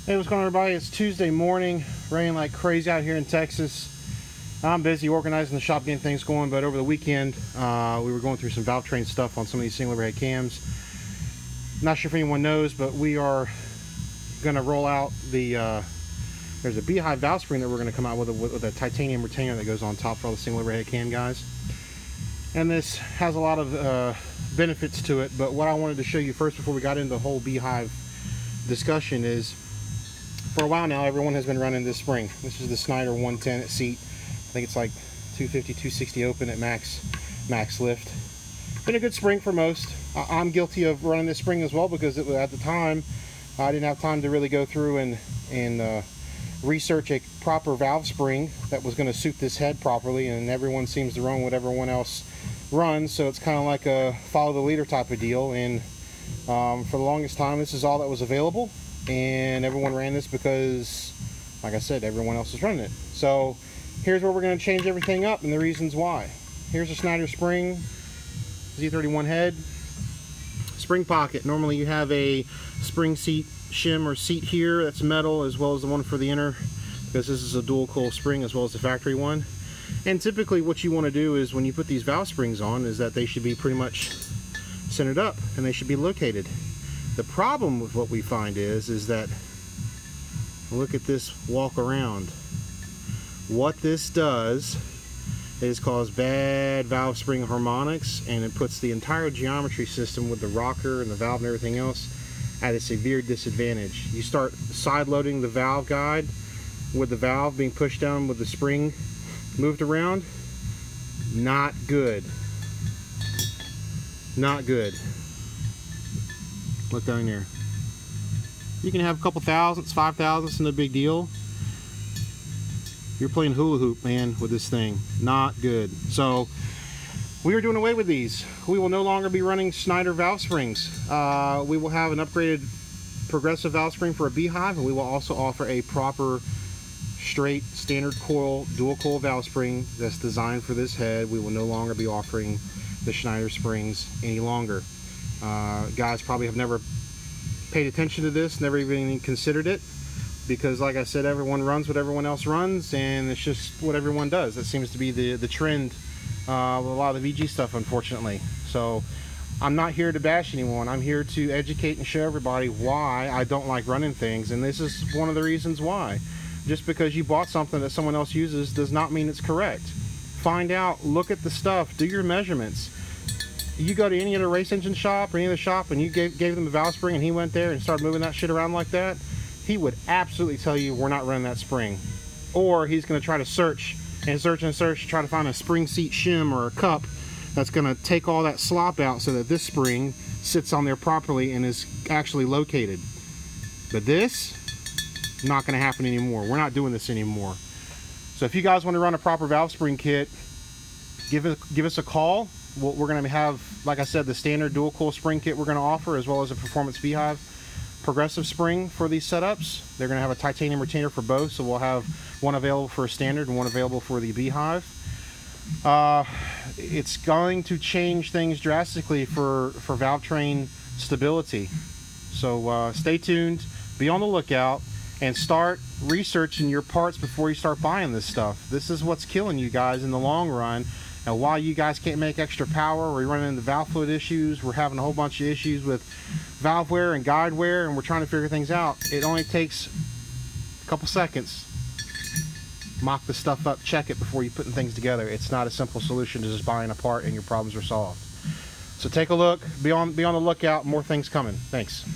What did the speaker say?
Hey, what's going on, everybody? It's Tuesday morning, raining like crazy out here in Texas. I'm busy organizing the shop, getting things going, but over the weekend we were going through some valve train stuff on some of these single overhead cams. Not sure if anyone knows, but we are going to roll out the there's a Beehive valve spring that we're going to come out with a titanium retainer that goes on top for all the single overhead cam guys. And this has a lot of benefits to it, but what I wanted to show you first before we got into the whole Beehive discussion is, for a while now, everyone has been running this spring. This is the Snyder 110 at seat. I think it's like 250, 260 open at max lift. Been a good spring for most. I'm guilty of running this spring as well, because at the time I didn't have time to really go through and research a proper valve spring that was going to suit this head properly, and everyone seems to run what everyone else runs, so it's kind of like a follow the leader type of deal. And for the longest time, this is all that was available, and everyone ran this because, like I said, everyone else is running it. So here's where we're going to change everything up and the reasons why. Here's a Snyder spring, Z31 head, spring pocket. Normally you have a spring seat shim or seat here that's metal, as well as the one for the inner, because this is a dual coil spring as well as the factory one. And typically what you want to do is, when you put these valve springs on, is that they should be pretty much centered up and they should be located. The problem with what we find is that, look at this walk around. What this does is cause bad valve spring harmonics, and it puts the entire geometry system with the rocker and the valve and everything else at a severe disadvantage. You start side loading the valve guide with the valve being pushed down with the spring moved around. Not good. Not good. Look down there. You can have a couple thousandths, 5 thousandths, no big deal. You're playing hula hoop, man, with this thing. Not good. So we are doing away with these. We will no longer be running Snyder valve springs. We will have an upgraded progressive valve spring for a Beehive, and we will also offer a proper straight standard coil dual coil valve spring that's designed for this head. We will no longer be offering the Snyder springs any longer. Guys probably have never paid attention to this, never even considered it, because like I said, everyone runs what everyone else runs, and it's just what everyone does. That seems to be the trend with a lot of the VG stuff, unfortunately. So I'm not here to bash anyone. I'm here to educate and show everybody why I don't like running things, and this is one of the reasons why. Just because you bought something that someone else uses does not mean it's correct. Find out, look at the stuff, do your measurements. You go to any other race engine shop or any other shop and you gave them a valve spring, and he went there and started moving that shit around like that, he would absolutely tell you we're not running that spring. Or he's going to try to search and search and search to try to find a spring seat shim or a cup that's going to take all that slop out so that this spring sits on there properly and is actually located. But this, not going to happen anymore. We're not doing this anymore. So if you guys want to run a proper valve spring kit, give us a call. We're going to have, like I said, the standard dual coil spring kit we're going to offer, as well as a Performance Beehive progressive spring for these setups. They're going to have a titanium retainer for both, so we'll have one available for a standard and one available for the Beehive. It's going to change things drastically for valve train stability. So stay tuned, be on the lookout, and start researching your parts before you start buying this stuff. This is what's killing you guys in the long run. And while you guys can't make extra power, we're running into valve fluid issues, we're having a whole bunch of issues with valve wear and guide wear, and we're trying to figure things out. It only takes a couple seconds. Mock the stuff up, check it before you putting things together. It's not a simple solution to just buying a part and your problems are solved. So take a look, be on the lookout, more things coming. Thanks.